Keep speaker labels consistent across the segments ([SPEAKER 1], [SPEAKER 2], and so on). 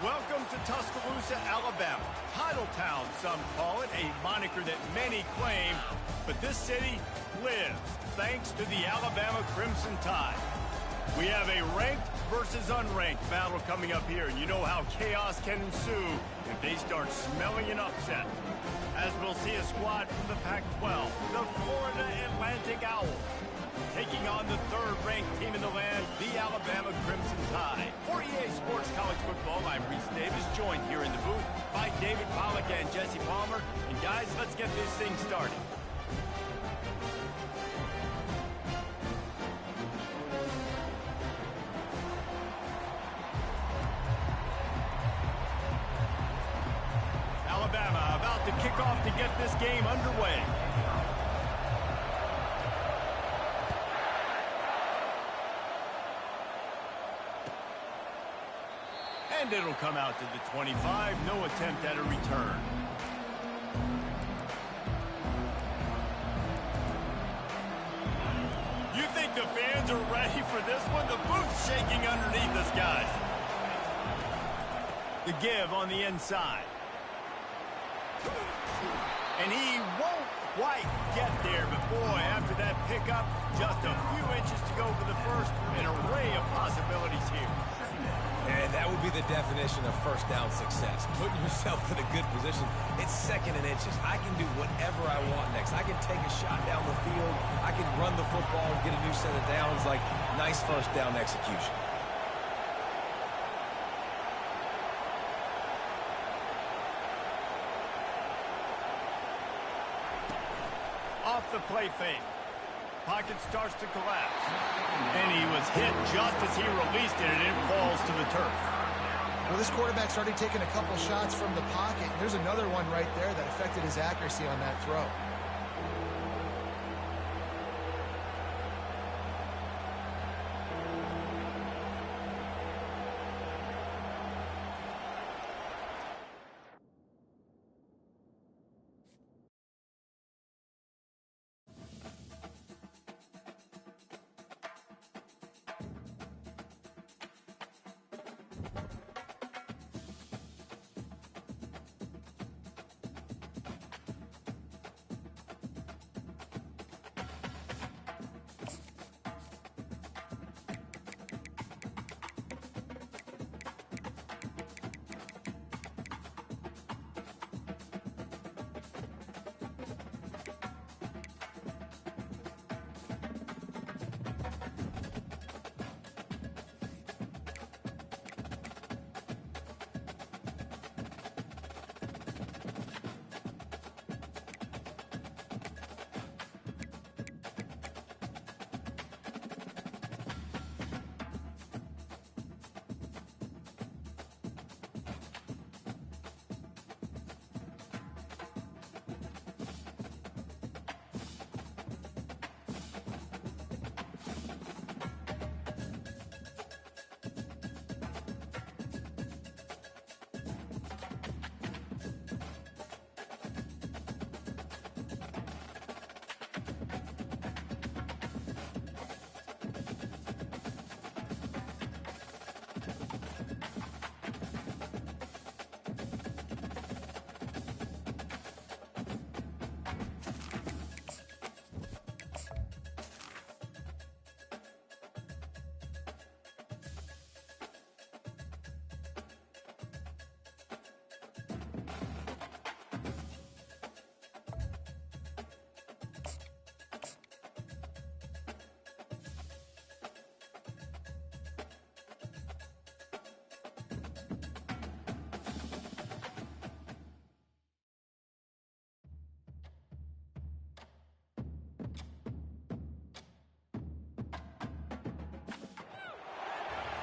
[SPEAKER 1] Welcome to Tuscaloosa, Alabama. Title Town, some call it, a moniker that many claim. But this city lives thanks to the Alabama Crimson Tide. We have a ranked versus unranked battle coming up here, and you know how chaos can ensue if they start smelling an upset. As we'll see a squad from the Pac-12, the Florida Atlantic Owls, taking on the third-ranked team in the land, the Alabama Crimson Tide. For EA Sports College Football, I'm Reese Davis, joined here in the booth by David Pollack and Jesse Palmer. And guys, let's get this thing started. Alabama about to kick off to get this game underway. And it'll come out to the 25. No attempt at a return. You think the fans are ready for this one? The booth's shaking underneath us, guys. The give on the inside. And he won't quite get there, but boy, after that pickup, just a few inches to go for the first. An array of possibilities here.
[SPEAKER 2] And that would be the definition of first down success. Putting yourself in a good position. It's second and inches. I can do whatever I want next. I can take a shot down the field. I can run the football and get a new set of downs. Like, nice first down execution.
[SPEAKER 1] Off the play fake. Pocket starts to collapse. And he was hit just as he released it, and it falls to the turf.
[SPEAKER 3] Well, this quarterback's already taken a couple shots from the pocket. There's another one right there that affected his accuracy on that throw.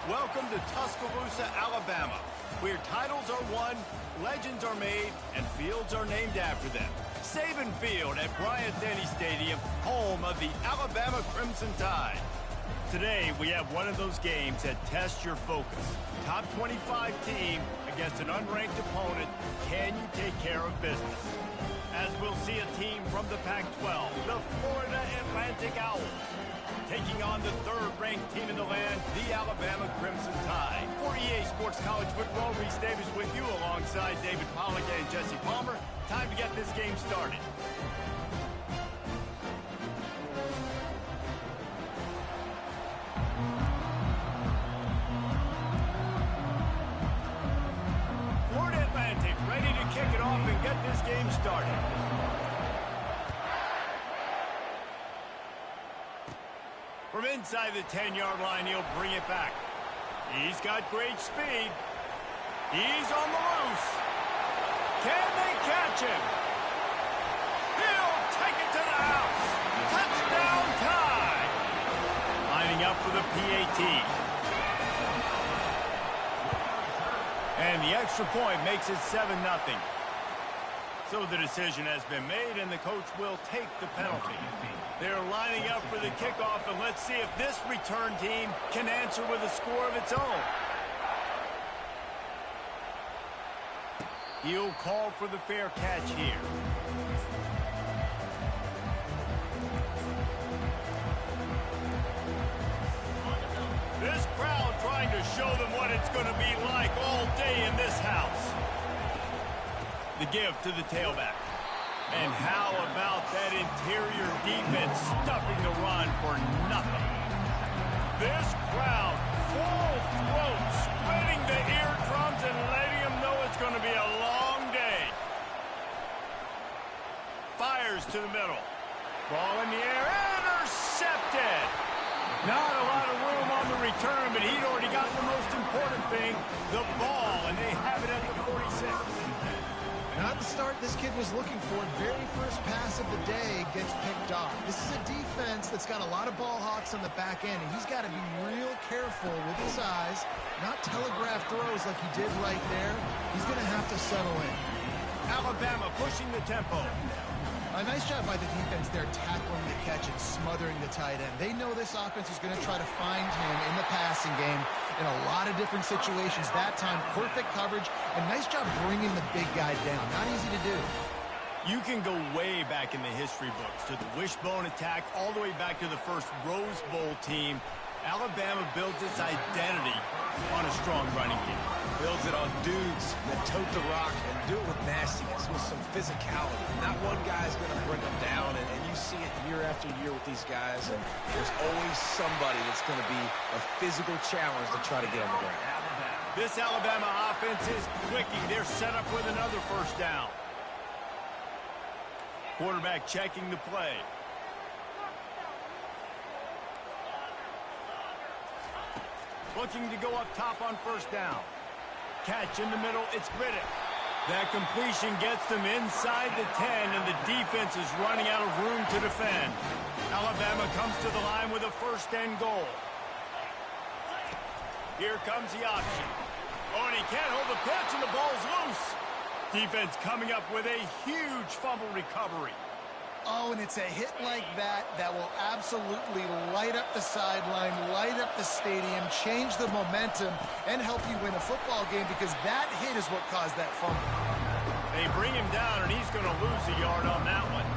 [SPEAKER 1] Welcome to Tuscaloosa, Alabama, where titles are won, legends are made, and fields are named after them. Saban Field at Bryant-Denny Stadium, home of the Alabama Crimson Tide. Today, we have one of those games that tests your focus. Top 25 team against an unranked opponent. Can you take care of business? As we'll see a team from the Pac-12, the Florida Atlantic Owls, taking on the third-ranked team in the land, the Alabama Crimson Tide. For EA Sports College Football, Reese-Davis with you alongside David Pollack and Jesse Palmer. Time to get this game started. Florida Atlantic ready to kick it off and get this game started. From inside the 10-yard line, he'll bring it back. He's got great speed. He's on the loose. Can they catch him? He'll take it to the house. Touchdown Tide. Lining up for the PAT. And the extra point makes it 7-0. So the decision has been made, and the coach will take the penalty. They're lining up for the kickoff, and let's see if this return team can answer with a score of its own. He'll call for the fair catch here. This crowd trying to show them what it's going to be like all day in this house. The give to the tailback. And how about that interior defense stuffing the run for nothing? This crowd, full throat, splitting the eardrums and letting them know it's going to be a long day. Fires to the middle. Ball in the air, intercepted. Not a lot of room on the return, but he'd already got the most important thing, the ball, and they have it at the 46.
[SPEAKER 3] Not the start this kid was looking for. Very first pass of the day gets picked off. This is a defense that's got a lot of ball hawks on the back end, and he's got to be real careful with his eyes, not telegraph throws like he did right there. He's going to have to settle in.
[SPEAKER 1] Alabama pushing the tempo.
[SPEAKER 3] A nice job by the defense there, tackling the catch and smothering the tight end. They know this offense is going to try to find him in the passing game in a lot of different situations. That time, perfect coverage, and nice job bringing the big guy down. Not easy to do.
[SPEAKER 1] You can go way back in the history books to the wishbone attack, all the way back to the first Rose Bowl team. Alabama builds its identity on a strong running game.
[SPEAKER 2] Builds it on dudes that tote the rock and do it with nastiness, with some physicality. Not one guy's going to bring them down, and you see it year after year with these guys, and there's always somebody that's going to be a physical challenge to try to get on the ground.
[SPEAKER 1] This Alabama offense is clicking. They're set up with another first down. Quarterback checking the play. Looking to go up top on first down. Catch in the middle, it's Riddick. That completion gets them inside the 10, and the defense is running out of room to defend. Alabama comes to the line with a first and goal. Here comes the option. Oh, and he can't hold the pitch, and the ball's loose. Defense coming up with a huge fumble recovery.
[SPEAKER 3] Oh, and it's a hit like that that will absolutely light up the sideline, light up the stadium, change the momentum, and help you win a football game, because that hit is what caused that fumble.
[SPEAKER 1] They bring him down, and he's going to lose a yard on that one.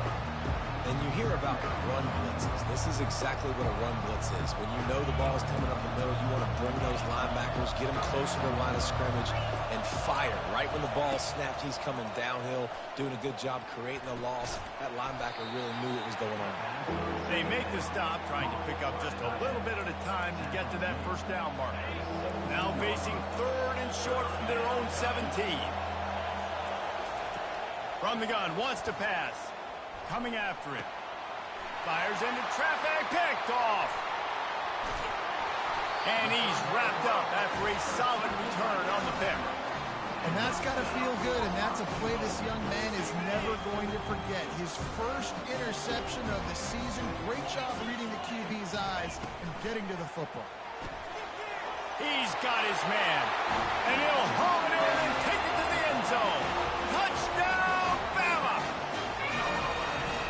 [SPEAKER 2] And you hear about run blitzes. This is exactly what a run blitz is. When you know the ball is coming up the middle, you want to bring those linebackers, get them closer to the line of scrimmage, and fire. Right when the ball snapped, he's coming downhill, doing a good job creating the loss. That linebacker really knew what was going on.
[SPEAKER 1] They make the stop, trying to pick up just a little bit at a time to get to that first down mark. Now facing third and short from their own 17. From the gun, wants to pass. Coming after it. Fires into traffic, picked off. And he's wrapped up after a solid return on the pick.
[SPEAKER 3] And that's got to feel good, and that's a play this young man is never going to forget. His first interception of the season. Great job reading the QB's eyes and getting to the football.
[SPEAKER 1] He's got his man. And he'll home it in and take it to the end zone. Touchdown, Bama!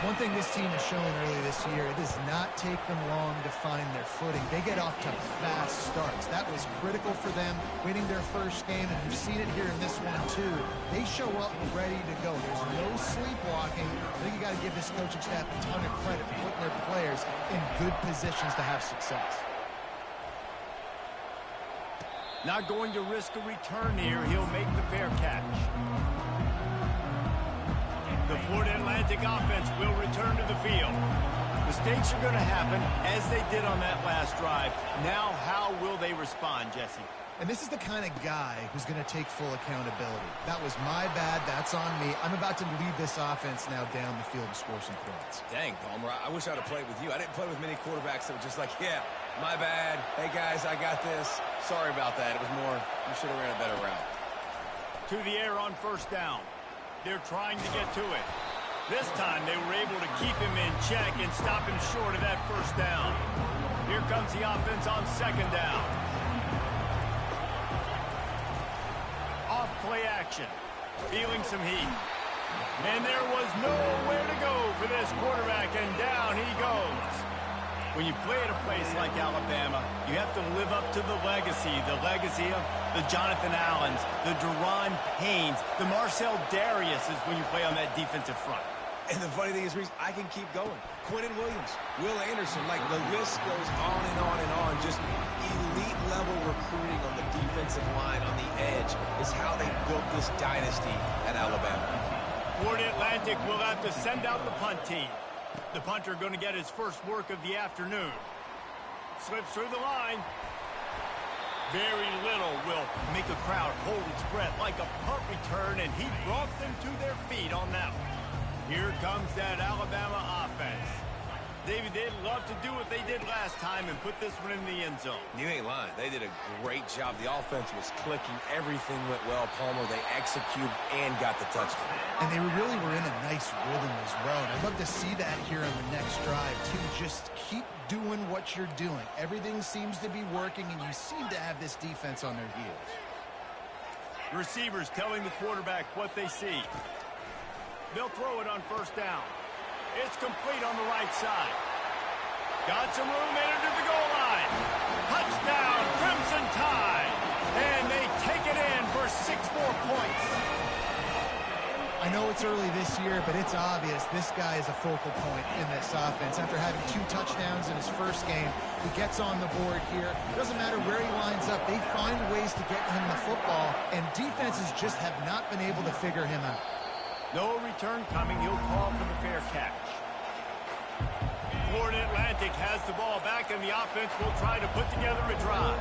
[SPEAKER 3] One thing this team has shown early this year, it does not take them long to find their footing. They get off to fast starts. That was critical for them winning their first game, and we've seen it here in this one too. They show up ready to go. There's no sleepwalking. I think you got to give this coaching staff a ton of credit for putting their players in good positions to have success.
[SPEAKER 1] Not going to risk a return here. He'll make the fair catch. The Florida Atlantic offense will return to the field. Mistakes are going to happen, as they did on that last drive. Now, how will they respond, Jesse?
[SPEAKER 3] And this is the kind of guy who's going to take full accountability. That was my bad. That's on me. I'm about to lead this offense now down the field and score some points.
[SPEAKER 2] Dang, Palmer, I wish I'd have played with you. I didn't play with many quarterbacks that were just like, yeah, my bad. Hey, guys, I got this. Sorry about that. It was more, you should have ran a better route.
[SPEAKER 1] To the air on first down. They're trying to get to it. This time they were able to keep him in check and stop him short of that first down. Here comes the offense on second down. Off play action. Feeling some heat. And there was nowhere to go for this quarterback, and down he goes. When you play at a place like Alabama, you have to live up to the legacy of the Jonathan Allens, the Deron Paynes, the Marcel Dariuses when you play on that defensive front.
[SPEAKER 2] And the funny thing is, Reese, I can keep going. Quentin Williams, Will Anderson, like the list goes on and on and on. Just elite level recruiting on the defensive line, on the edge, is how they built this dynasty at Alabama.
[SPEAKER 1] Florida Atlantic will have to send out the punt team. The punter going to get his first work of the afternoon. Slips through the line. Very little will make a crowd hold its breath like a punt return, and he brought them to their feet on that one. Here comes that Alabama offense. David, they'd love to do what they did last time and put this one in the end zone.
[SPEAKER 2] You ain't lying. They did a great job. The offense was clicking. Everything went well. Palmer, they executed and got the touchdown.
[SPEAKER 3] And they really were in a nice rhythm as well. And I'd love to see that here on the next drive, too. Just keep doing what you're doing. Everything seems to be working, and you seem to have this defense on their heels.
[SPEAKER 1] Receivers telling the quarterback what they see. They'll throw it on first down. It's complete on the right side. Got some room, entered to the goal line. Touchdown, Crimson Tide. And they take it in for 6 more points.
[SPEAKER 3] I know it's early this year, but it's obvious this guy is a focal point in this offense. After having 2 touchdowns in his first game, he gets on the board here. Doesn't matter where he lines up. They find ways to get him the football, and defenses just have not been able to figure him out.
[SPEAKER 1] No return coming. He'll call for the fair catch. Florida Atlantic has the ball back, and the offense will try to put together a drive.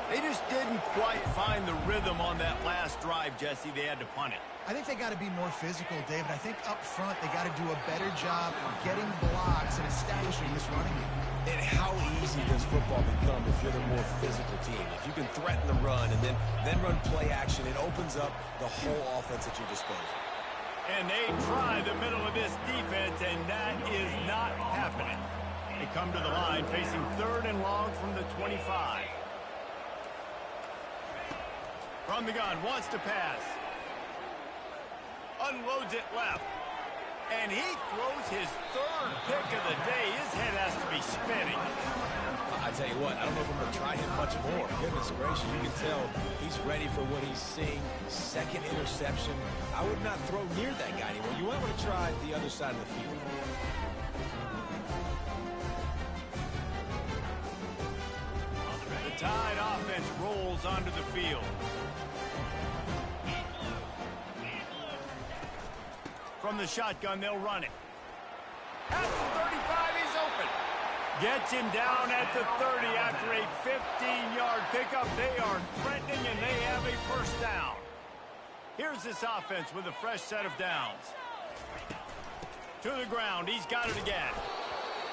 [SPEAKER 1] They just didn't quite find the rhythm on that last drive, Jesse. They had to punt it.
[SPEAKER 3] I think they got to be more physical, David. I think up front they got to do a better job of getting blocks and establishing this running game.
[SPEAKER 2] And how easy does football become if you're the more physical team? If you can threaten the run and then run play action, it opens up the whole offense at your disposal.
[SPEAKER 1] And they try the middle of this defense, and that is not happening. They come to the line facing 3rd and long from the 25. From the gun, wants to pass. Unloads it left. And he throws his 3rd pick of the day. His head has to be spinning.
[SPEAKER 2] I tell you what, I don't know if I'm going to try him much more. Goodness gracious, you can tell he's ready for what he's seeing. 2nd interception. I would not throw near that guy anymore. You might want to try the other side of the field.
[SPEAKER 1] The Tide offense rolls onto the field. From the shotgun, they'll run it. At the 35, he's open. Gets him down at the 30 after a 15-yard pickup. They are threatening, and they have a first down. Here's this offense with a fresh set of downs. To the ground. He's got it again.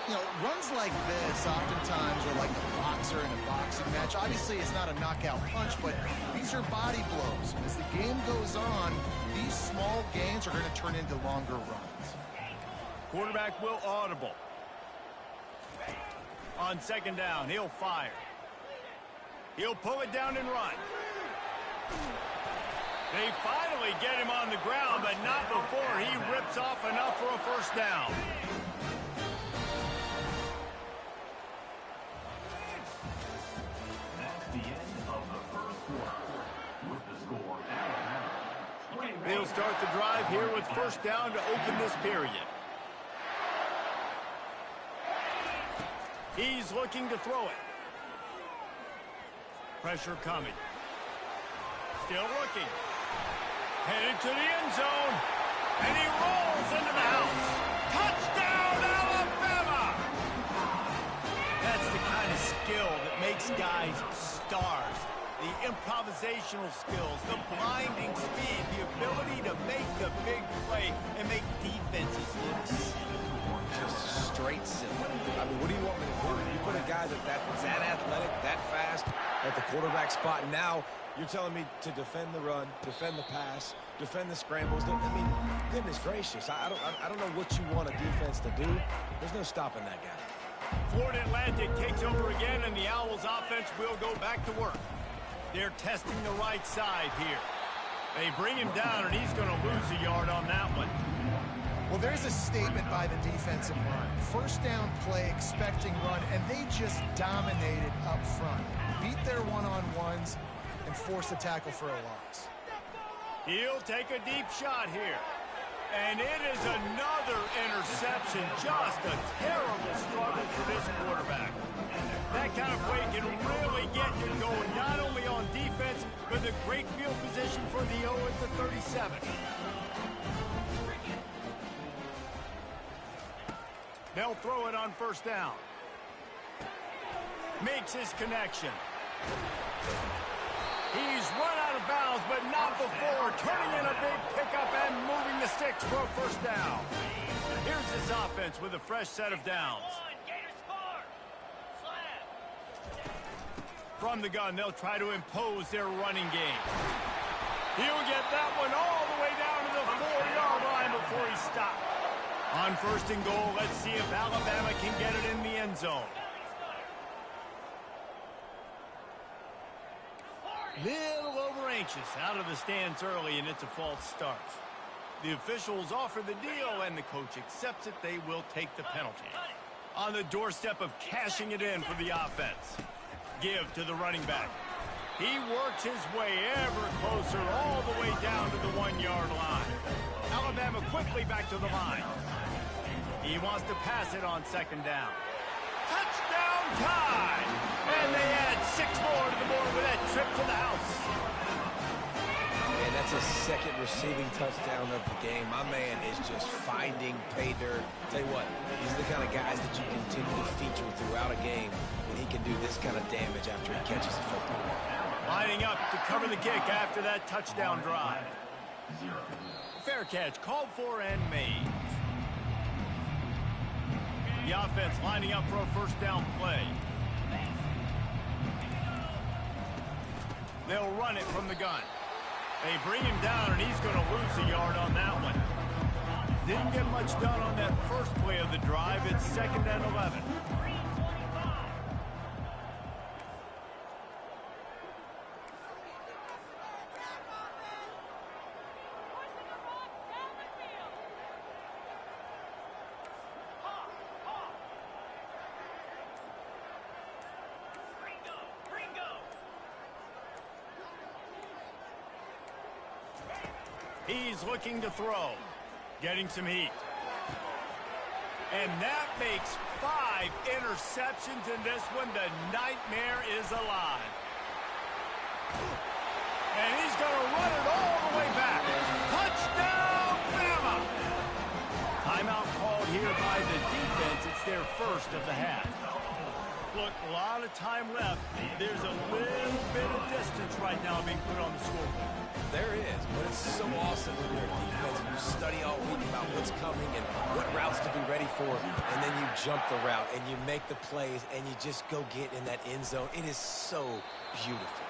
[SPEAKER 3] You know, runs like this oftentimes are like a boxer in a boxing match. Obviously, it's not a knockout punch, but these are body blows. As the game goes on, these small gains are going to turn into longer runs.
[SPEAKER 1] Quarterback will audible. On 2nd down, he'll fire. He'll pull it down and run. They finally get him on the ground, but not before he rips off enough for a first down.
[SPEAKER 4] That's the end of the first quarter. With the score, Alabama.
[SPEAKER 1] They'll start the drive here with first down to open this period. He's looking to throw it. Pressure coming. Still looking. Headed to the end zone. And he rolls into the house. Touchdown, Alabama! That's the kind of skill that makes guys stars. The improvisational skills, the blinding speed, the ability to make the big play and make defenses look silly.
[SPEAKER 2] Just straight silly. I mean, what do you want me to do? You put a guy that's that athletic, that fast at the quarterback spot, and now you're telling me to defend the run, defend the pass, defend the scrambles. I mean, goodness gracious. I don't know what you want a defense to do. There's no stopping that guy.
[SPEAKER 1] Florida Atlantic takes over again, and the Owls offense will go back to work. They're testing the right side here. They bring him down, and he's going to lose a yard on that one.
[SPEAKER 3] Well, there's a statement by the defensive line. First down play, expecting run, and they just dominated up front. Beat their one-on-ones and forced a tackle for a loss.
[SPEAKER 1] He'll take a deep shot here. And it is another interception. Just a terrible struggle for this quarterback. That kind of play can really get you going, not only on defense, but the great field position for the O at the 37. They'll throw it on first down. Makes his connection. He's run out of bounds, but not before turning in a big pickup and moving the sticks for a first down. Here's this offense with a fresh set of downs. From the gun, they'll try to impose their running game. He'll get that one all the way down to the 4-yard line before he stopped. On first and goal, let's see if Alabama can get it in the end zone. Little over anxious out of the stands early, and it's a false start. The officials offer the deal, and the coach accepts it. They will take the penalty. On the doorstep of cashing it in for the offense. Give to the running back. He works his way ever closer all the way down to the 1-yard line. Alabama quickly back to the line. He wants to pass it on second down. Touchdown tie! And they add 6 more to the board with that trip to the house.
[SPEAKER 2] And that's a second receiving touchdown of the game. My man is just finding pay dirt. Tell you what, these are the kind of guys that you continue to feature throughout a game when he can do this kind of damage after he catches the football.
[SPEAKER 1] Lining up to cover the kick after that touchdown drive. Fair catch called for and made. The offense lining up for a first down play. They'll run it from the gun. They bring him down, and he's going to lose a yard on that one. Didn't get much done on that first play of the drive. It's 2nd and 11. He's looking to throw. Getting some heat. And that makes 5 interceptions in this one. The nightmare is alive. And he's going to run it all the way back. Touchdown, Bama! Timeout called here by the defense. It's their first of the half. Look, a lot of time left. There's a little bit of distance right now being put on the scoreboard.
[SPEAKER 2] There is, but it's so awesome when you're a defense and you study all week about what's coming and what routes to be ready for, and then you jump the route and you make the plays and you just go get in that end zone. It is so beautiful.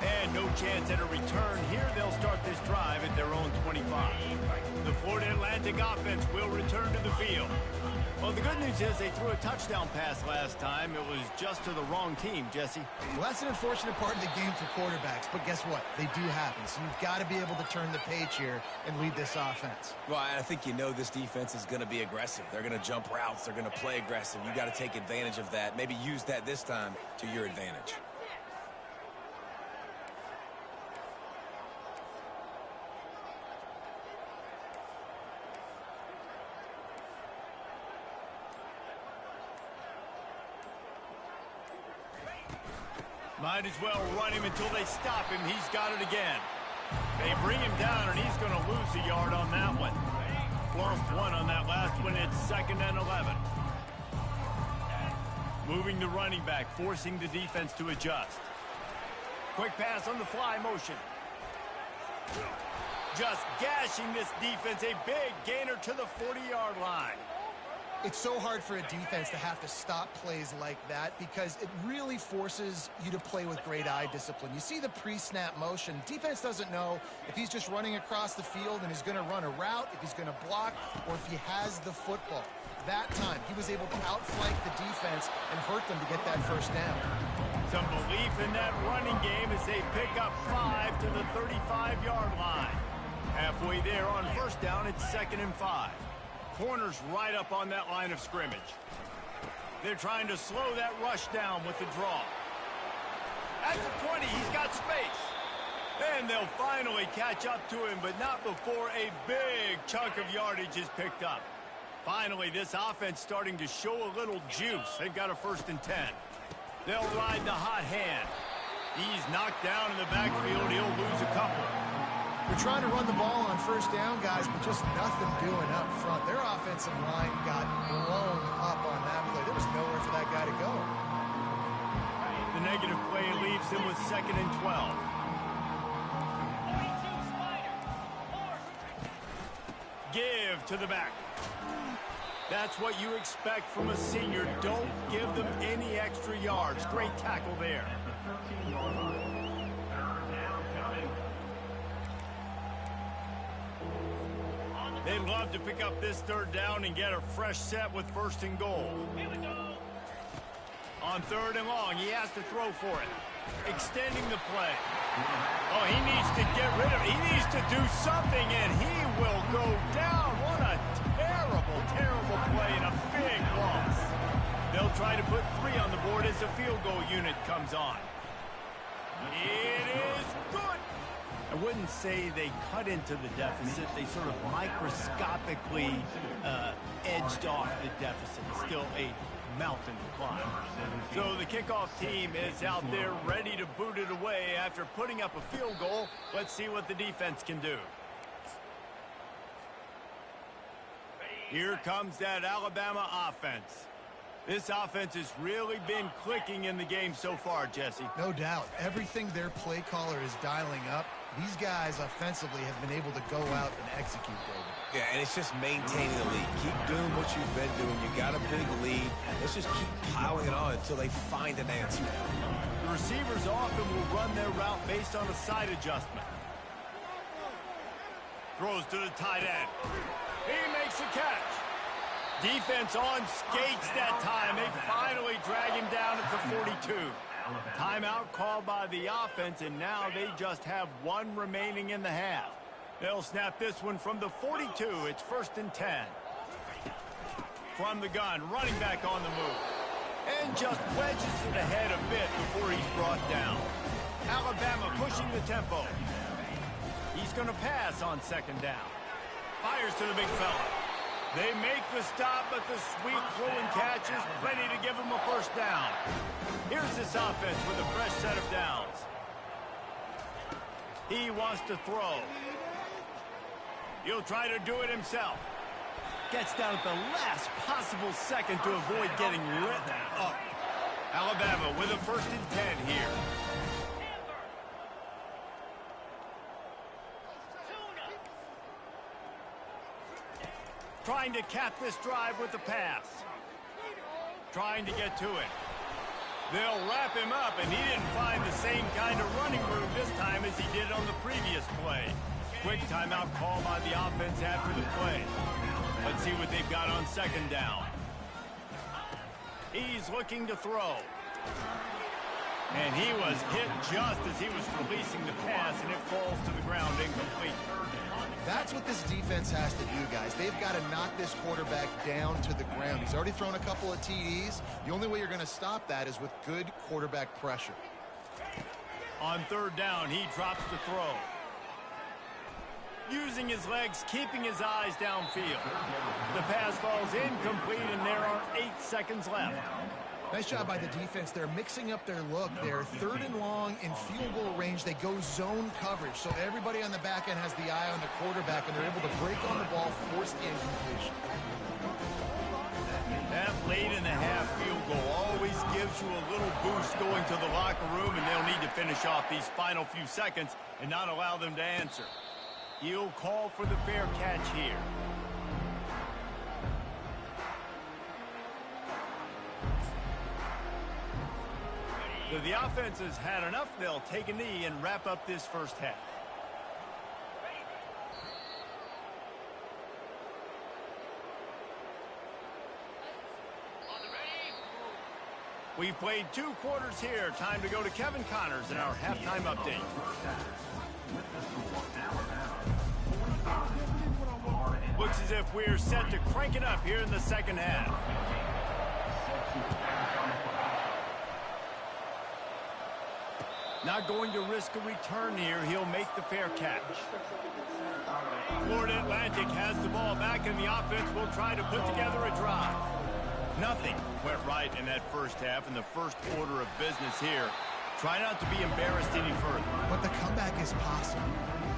[SPEAKER 1] And no chance at a return here. They'll start this drive at their own 25. The Florida Atlantic offense will return to the field. Well, the good news is they threw a touchdown pass last time. It was just to the wrong team, Jesse.
[SPEAKER 3] Well, that's an unfortunate part of the game for quarterbacks, but guess what? They do happen, so you've got to be able to turn the page here and lead this offense.
[SPEAKER 2] Well, I think you know this defense is going to be aggressive. They're going to jump routes. They're going to play aggressive. You got to take advantage of that. Maybe use that this time to your advantage.
[SPEAKER 1] Might as well run him until they stop him. He's got it again. They bring him down, and he's going to lose a yard on that one. Lost one on that last one. It's 2nd and 11. Moving the running back, forcing the defense to adjust. Quick pass on the fly motion. Just gashing this defense. A big gainer to the 40-yard line.
[SPEAKER 3] It's so hard for a defense to have to stop plays like that because it really forces you to play with great eye discipline. You see the pre-snap motion. Defense doesn't know if he's just running across the field and he's going to run a route, if he's going to block, or if he has the football. That time, he was able to outflank the defense and hurt them to get that first down.
[SPEAKER 1] Some belief in that running game as they pick up 5 to the 35-yard line. Halfway there on first down, it's 2nd and 5. Corners right up on that line of scrimmage. They're trying to slow that rush down with the draw. At the 20, he's got space. And they'll finally catch up to him, but not before a big chunk of yardage is picked up. Finally, this offense starting to show a little juice. They've got a 1st and 10. They'll ride the hot hand. He's knocked down in the backfield. He'll lose a couple.
[SPEAKER 3] They're trying to run the ball on first down, guys, but just nothing doing up front. Their offensive line got blown up on that play. There was nowhere for that guy to go.
[SPEAKER 1] The negative play leaves him with 2nd and 12. Give to the back. That's what you expect from a senior. Don't give them any extra yards. Great tackle there. They'd love to pick up this 3rd down and get a fresh set with 1st and goal. On 3rd and long, he has to throw for it. Extending the play. Oh, he needs to get rid of it. He needs to do something, and he will go down. What a terrible, terrible play and a big loss. They'll try to put 3 on the board as the field goal unit comes on. It is good. I wouldn't say they cut into the deficit. They sort of microscopically edged off the deficit. Still a mountain to climb. So the kickoff team is out there ready to boot it away after putting up a field goal. Let's see what the defense can do. Here comes that Alabama offense. This offense has really been clicking in the game so far, Jesse.
[SPEAKER 3] No doubt. Everything their play caller is dialing up, these guys offensively have been able to go out and execute, David.
[SPEAKER 2] Yeah, and it's just maintaining the lead. Keep doing what you've been doing. You got a big lead. Let's just keep piling it on until they find an answer.
[SPEAKER 1] The receivers often will run their route based on a side adjustment. Throws to the tight end. He makes a catch. Defense on skates that time. They finally drag him down at the 42. Timeout called by the offense, and now they just have 1 remaining in the half. They'll snap this one from the 42. It's 1st and 10. From the gun, running back on the move. And just wedges it ahead a bit before he's brought down. Alabama pushing the tempo. He's going to pass on 2nd down. Fires to the big fella. They make the stop, but the sweet throwing catch is plenty to give him a 1st down. Here's this offense with a fresh set of downs. He wants to throw. He'll try to do it himself. Gets down at the last possible second to avoid getting lit up. Alabama with a 1st and 10 here. Trying to cap this drive with the pass. Trying to get to it. They'll wrap him up, and he didn't find the same kind of running room this time as he did on the previous play. Quick timeout call by the offense after the play. Let's see what they've got on second down. He's looking to throw. And he was hit just as he was releasing the pass, and it falls to the ground incomplete.
[SPEAKER 3] That's what this defense has to do, guys. They've got to knock this quarterback down to the ground. He's already thrown a couple of TDs. The only way you're going to stop that is with good quarterback pressure.
[SPEAKER 1] On third down, he drops the throw. Using his legs, keeping his eyes downfield. The pass falls incomplete, and there are 8 seconds left.
[SPEAKER 3] Nice job by the defense. They're mixing up their look. They're third and long in field goal range. They go zone coverage, so everybody on the back end has the eye on the quarterback, and they're able to break on the ball, force the incompletion.
[SPEAKER 1] That late in the half field goal always gives you a little boost going to the locker room, and they'll need to finish off these final few seconds and not allow them to answer. He'll call for the fair catch here. So the offense has had enough. They'll take a knee and wrap up this first half. We've played 2 quarters here. Time to go to Kevin Connors in our halftime update. Looks as if we're set to crank it up here in the second half. Not going to risk a return here. He'll make the fair catch. Florida Atlantic has the ball back, and the offense will try to put together a drive. Nothing went right in that first half, in the first order of business here. Try not to be embarrassed any further.
[SPEAKER 3] But the comeback is possible.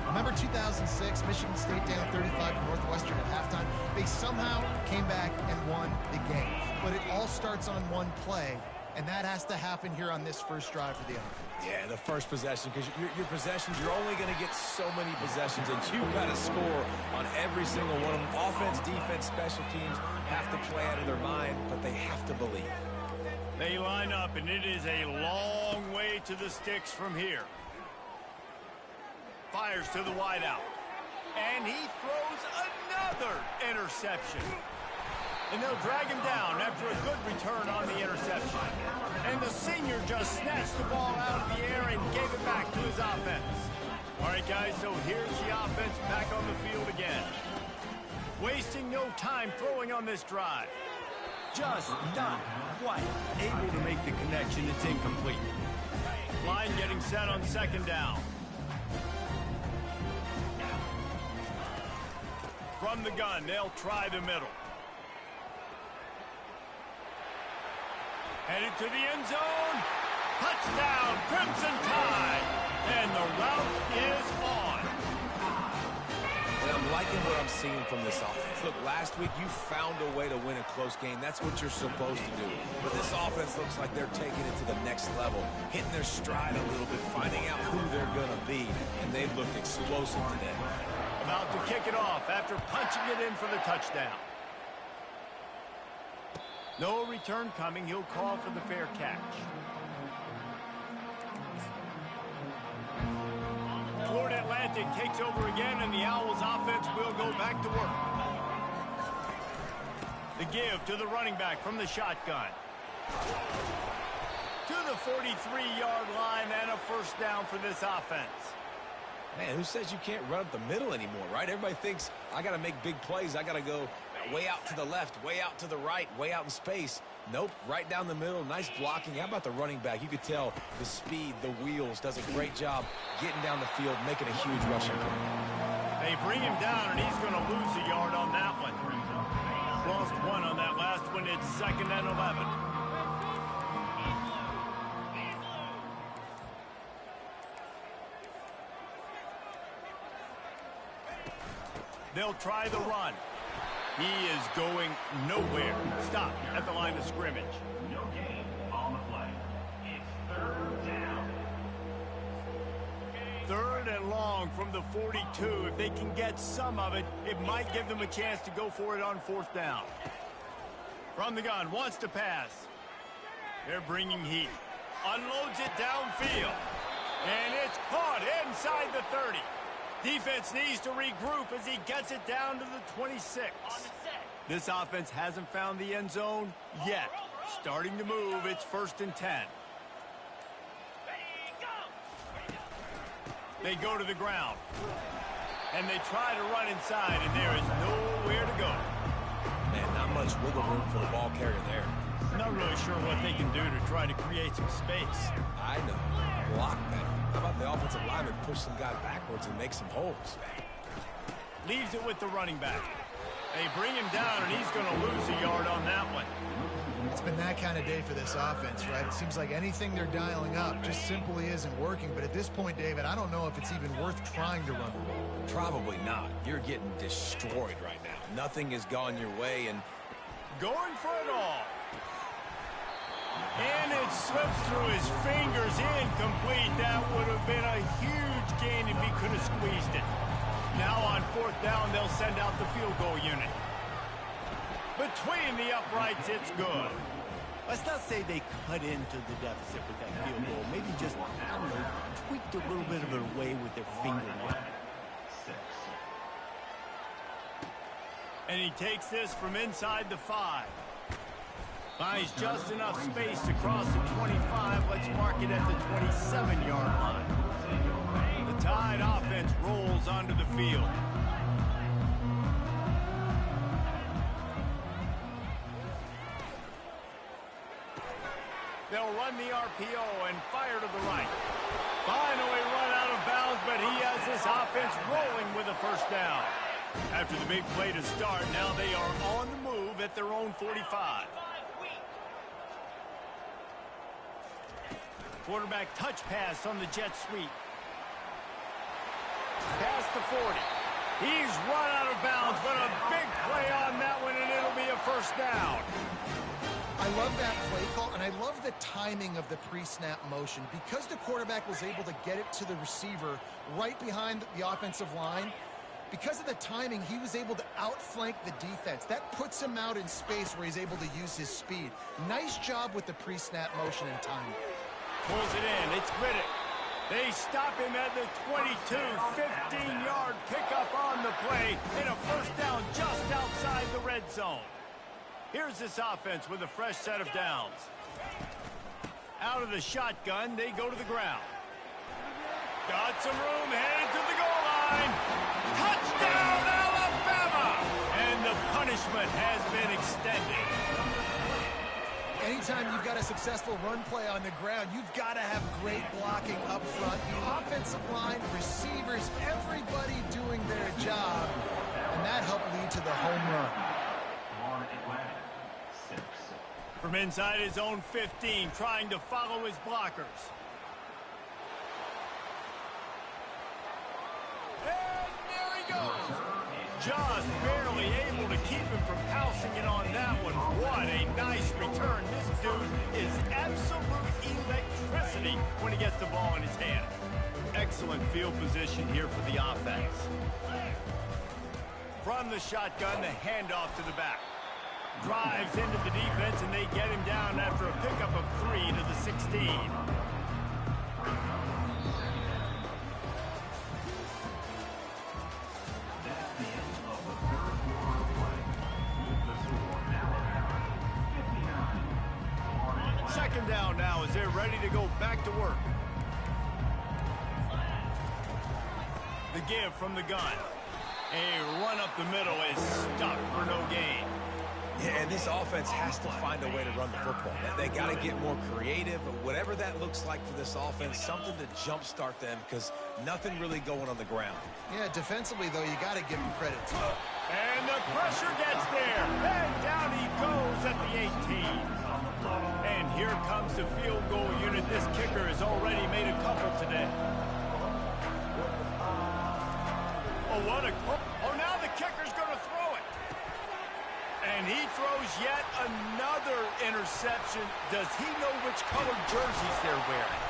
[SPEAKER 3] Remember 2006, Michigan State down 35 to Northwestern at halftime? They somehow came back and won the game. But it all starts on one play, and that has to happen here on this first drive for the offense.
[SPEAKER 2] Yeah, the first possession, because your possessions, you're only going to get so many possessions, and you've got to score on every single one of them. Offense, defense, special teams have to play out of their mind, but they have to believe.
[SPEAKER 1] They line up, and it is a long way to the sticks from here. Fires to the wideout. And he throws another interception. And they'll drag him down after a good return on the interception. And the senior just snatched the ball out of the air and gave it back to his offense. All right, guys, so here's the offense back on the field again. Wasting no time throwing on this drive. Just not quite able to make the connection. It's incomplete. Line getting set on second down. From the gun, they'll try the middle. Headed to the end zone. Touchdown, Crimson Tide. And the route is on.
[SPEAKER 2] And I'm liking what I'm seeing from this offense. Look, last week you found a way to win a close game. That's what you're supposed to do. But this offense looks like they're taking it to the next level, hitting their stride a little bit, finding out who they're going to be. And they've looked explosive today.
[SPEAKER 1] About to kick it off after punching it in for the touchdown. No return coming. He'll call for the fair catch. Florida Atlantic takes over again, and the Owls offense will go back to work. The give to the running back from the shotgun. To the 43-yard line, and a first down for this offense.
[SPEAKER 2] Man, who says you can't run up the middle anymore, right? Everybody thinks I got to make big plays. I got to go way out to the left, way out to the right, way out in space. Nope, right down the middle. Nice blocking. How about the running back? You could tell the speed, the wheels, does a great job getting down the field, making a huge rushing play.
[SPEAKER 1] They bring him down, and he's going to lose a yard on that one. Lost one on that last one. It's 2nd and 11. They'll try the run. He is going nowhere. Stop at the line of scrimmage.
[SPEAKER 4] No gain on the play. It's 3rd down.
[SPEAKER 1] 3rd and long from the 42. If they can get some of it, it might give them a chance to go for it on 4th down. From the gun, wants to pass. They're bringing heat. Unloads it downfield. And it's caught inside the 30. Defense needs to regroup as he gets it down to the 26. This offense hasn't found the end zone yet. Starting to move, it's 1st and 10. They go to the ground. And they try to run inside, and there is nowhere to go.
[SPEAKER 2] Man, not much wiggle room for the ball carrier there.
[SPEAKER 1] Not really sure what they can do to try to create some space.
[SPEAKER 2] I know. Block better. How about the offensive lineman push some guy backwards and make some holes?
[SPEAKER 1] Leaves it with the running back. They bring him down, and he's going to lose a yard on that one.
[SPEAKER 3] It's been that kind of day for this offense, right? It seems like anything they're dialing up just simply isn't working. But at this point, David, I don't know if it's even worth trying to run the ball.
[SPEAKER 2] Probably not. You're getting destroyed right now. Nothing has gone your way, and
[SPEAKER 1] going for it all. And it slips through his fingers, incomplete. That would have been a huge gain if he could have squeezed it. Now on 4th down, they'll send out the field goal unit. Between the uprights, it's good. Let's not say they cut into the deficit with that field goal. Maybe just, I don't know, tweaked a little bit of it away with their fingernail. And he takes this from inside the 5. Finds just enough space to cross the 25. Let's mark it at the 27-yard line. The Tide offense rolls onto the field. They'll run the RPO and fire to the right. Finally run out of bounds, but he has this offense rolling with a 1st down. After the big play to start, now they are on the move at their own 45. Quarterback touch pass on the jet sweep. Past the 40. He's run out of bounds, but a big play on that one, and it'll be a 1st down.
[SPEAKER 3] I love that play call, and I love the timing of the pre-snap motion. Because the quarterback was able to get it to the receiver right behind the offensive line, because of the timing, he was able to outflank the defense. That puts him out in space where he's able to use his speed. Nice job with the pre-snap motion and timing.
[SPEAKER 1] Pulls it in. It's Riddick. They stop him at the 22. 15-yard pickup on the play and a 1st down just outside the red zone. Here's this offense with a fresh set of downs. Out of the shotgun, they go to the ground. Got some room, headed to the goal line. Touchdown, Alabama! And the punishment has been extended.
[SPEAKER 3] Anytime you've got a successful run play on the ground, you've got to have great blocking up front. The offensive line, receivers, everybody doing their job. And that helped lead to the home run.
[SPEAKER 1] From inside his own 15, trying to follow his blockers. And there he goes. Just barely able to keep him from pouncing it on that one. What a nice return. This dude is absolute electricity when he gets the ball in his hand. Excellent field position here for the offense. From the shotgun, the handoff to the back. Drives into the defense, and they get him down after a pickup of 3 to the 16. Second down now as they're ready to go back to work. The give from the gun. A run up the middle is stuck for no gain.
[SPEAKER 2] Yeah, and this offense has to find a way to run the football. They got to get more creative, whatever that looks like for this offense, something to jumpstart them because nothing really going on the ground.
[SPEAKER 3] Yeah, defensively, though, you got to give him credit, too.
[SPEAKER 1] And the pressure gets there. And down he goes at the 18. And here comes the field goal unit. This kicker has already made a couple today. Oh, what a... Oh, now the kicker's going to throw it. And he throws yet another interception. Does he know which colored jerseys they're wearing?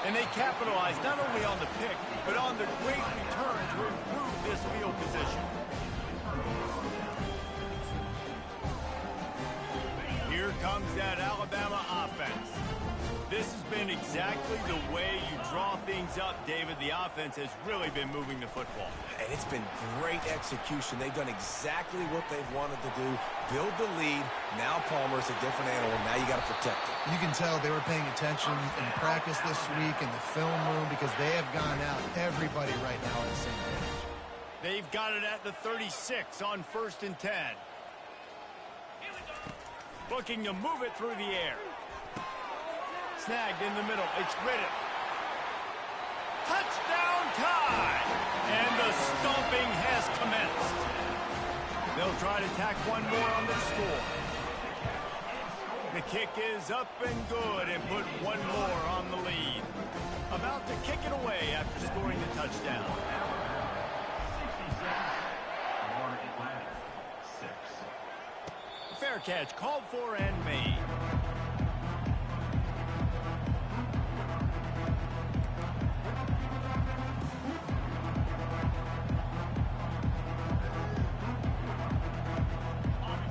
[SPEAKER 1] And they capitalize not only on the pick, but on the great return to improve this field position. Here comes that Alabama offense. This has been exactly the way you draw things up, David. The offense has really been moving the football.
[SPEAKER 2] And it's been great execution. They've done exactly what they've wanted to do. Build the lead. Now Palmer's a different animal. Now you got to protect it.
[SPEAKER 3] You can tell they were paying attention in practice this week in the film room because they have gone out, everybody right now on the same page.
[SPEAKER 1] They've got it at the 36 on 1st and 10. Looking to move it through the air. Snagged in the middle. It's Riddick. Touchdown tie! And the stomping has commenced. They'll try to tack one more on their score. The kick is up and good and put one more on the lead. About to kick it away after scoring the touchdown. Fair catch called for and made.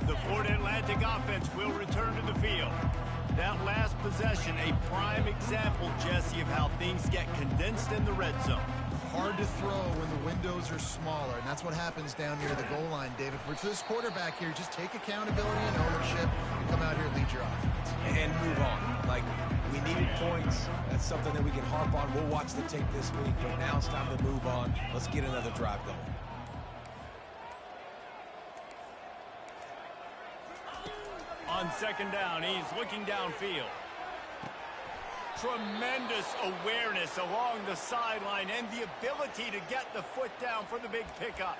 [SPEAKER 1] The Florida Atlantic offense will return to the field. That last possession, a prime example, Jesse, of how things get condensed in the red zone.
[SPEAKER 3] Hard to throw when the windows are smaller, and that's what happens down near the goal line, David. For this quarterback here, just take accountability and ownership and come out here and lead your offense.
[SPEAKER 2] And move on. Like, we needed points. That's something that we can harp on. We'll watch the tape this week, but now it's time to move on. Let's get another drive going.
[SPEAKER 1] On 2nd down, he's looking downfield. Tremendous awareness along the sideline and the ability to get the foot down for the big pickup.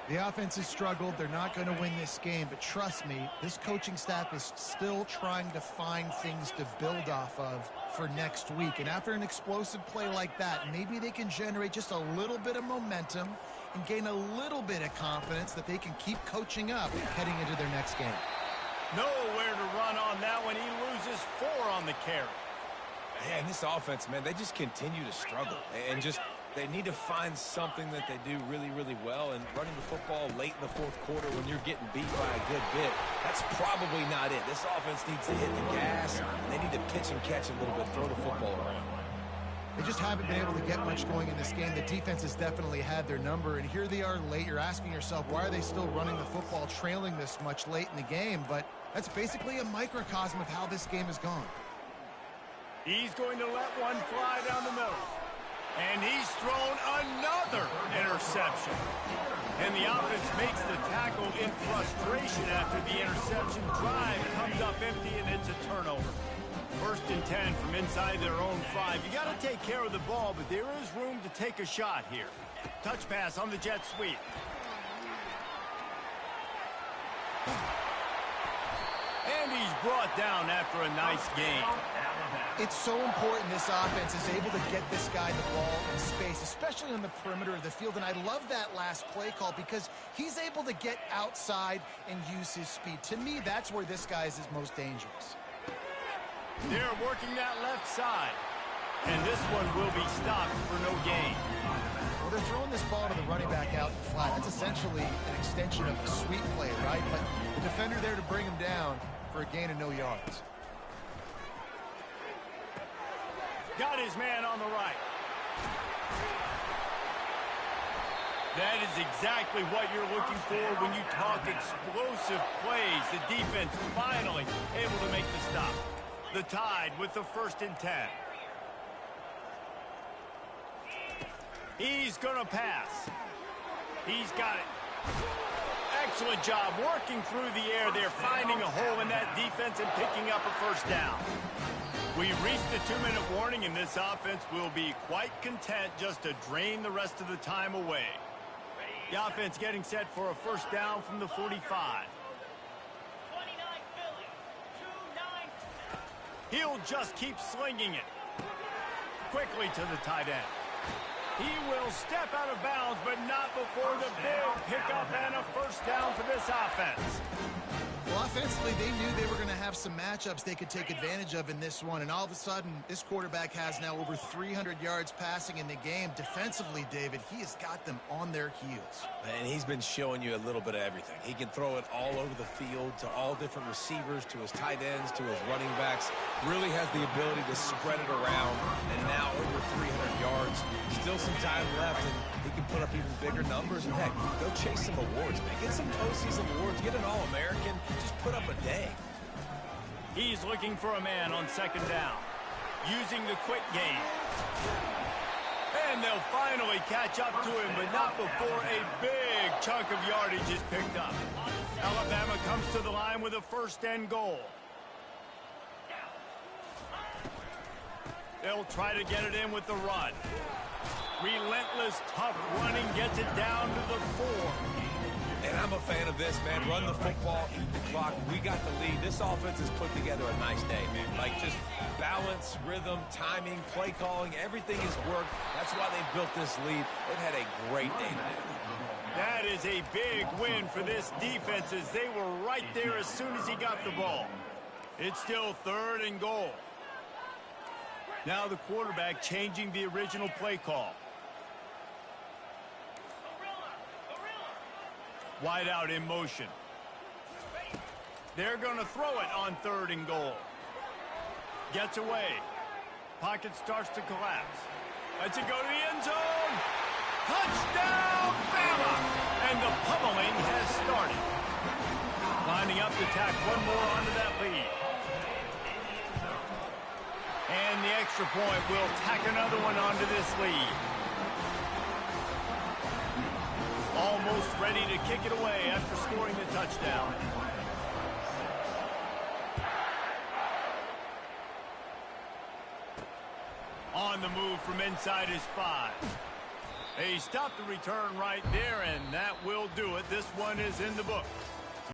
[SPEAKER 3] The offense has struggled. They're not going to win this game, but trust me, this coaching staff is still trying to find things to build off of for next week. And after an explosive play like that, maybe they can generate just a little bit of momentum and gain a little bit of confidence that they can keep coaching up heading into their next game.
[SPEAKER 1] Nowhere to run on that one. He loses 4 on the carry.
[SPEAKER 2] Yeah, and this offense, man, they just continue to struggle. And just, they need to find something that they do really, really well. And running the football late in the 4th quarter when you're getting beat by a good bit, that's probably not it. This offense needs to hit the gas. They need to pitch and catch a little bit, throw the football around.
[SPEAKER 3] They just haven't been able to get much going in this game. The defense has definitely had their number, and here they are late. You're asking yourself, why are they still running the football trailing this much late in the game? But that's basically a microcosm of how this game has gone.
[SPEAKER 1] He's going to let one fly down the middle. And he's thrown another interception. And the offense makes the tackle in frustration after the interception. Drive comes up empty, and it's a turnover. 1st and 10 from inside their own 5. You got to take care of the ball, but there is room to take a shot here. Touch pass on the jet sweep. And he's brought down after a nice gain.
[SPEAKER 3] It's so important this offense is able to get this guy the ball in space, especially on the perimeter of the field. And I love that last play call because he's able to get outside and use his speed. To me, that's where this guy is his most dangerous.
[SPEAKER 1] They're working that left side. And this one will be stopped for no gain.
[SPEAKER 3] Well, they're throwing this ball to the running back out in flat. That's essentially an extension of a sweep play, right? But the defender there to bring him down for a gain of no yards.
[SPEAKER 1] Got his man on the right. That is exactly what you're looking for when you talk explosive plays. The defense finally able to make the stop. The Tide with the 1st and 10. He's going to pass. He's got it. Excellent job working through the air there, finding a hole in that defense and picking up a 1st down. We reached the 2-minute warning, and this offense will be quite content just to drain the rest of the time away. The offense getting set for a 1st down from the 45. He'll just keep slinging it. Quickly to the tight end. He will step out of bounds, but not before the big pickup and a 1st down for this offense.
[SPEAKER 3] Well, offensively, they knew they were going to have some matchups they could take advantage of in this one, and all of a sudden, this quarterback has now over 300 yards passing in the game. Defensively, David, he has got them on their heels.
[SPEAKER 2] And he's been showing you a little bit of everything. He can throw it all over the field to all different receivers, to his tight ends, to his running backs. Really has the ability to spread it around, and now over 300 yards. Still some time left, and he can put up even bigger numbers. And heck, go chase some awards, man. Get some postseason awards. Get an All-American. Just put up a day.
[SPEAKER 1] He's looking for a man on second down, using the quick game. And they'll finally catch up to him, but not before a big chunk of yardage is picked up. Alabama comes to the line with a 1st and goal. They'll try to get it in with the run. Relentless, tough running gets it down to the 4.
[SPEAKER 2] And I'm a fan of this, man. Run the football, eat the clock. We got the lead. This offense has put together a nice day, man. Like, just balance, rhythm, timing, play calling, everything has worked. That's why they built this lead. They've had a great day today.
[SPEAKER 1] That is a big win for this defense, as they were right there as soon as he got the ball. It's still 3rd and goal. Now the quarterback changing the original play call. Wide out in motion. They're going to throw it on 3rd and goal. Gets away. Pocket starts to collapse. Lets it go to the end zone. Touchdown, Bama! And the pummeling has started. Lining up to tack one more onto that lead. And the extra point will tack another one onto this lead. Almost ready to kick it away after scoring the touchdown. On the move from inside his 5. They stopped the return right there, and that will do it. This one is in the books.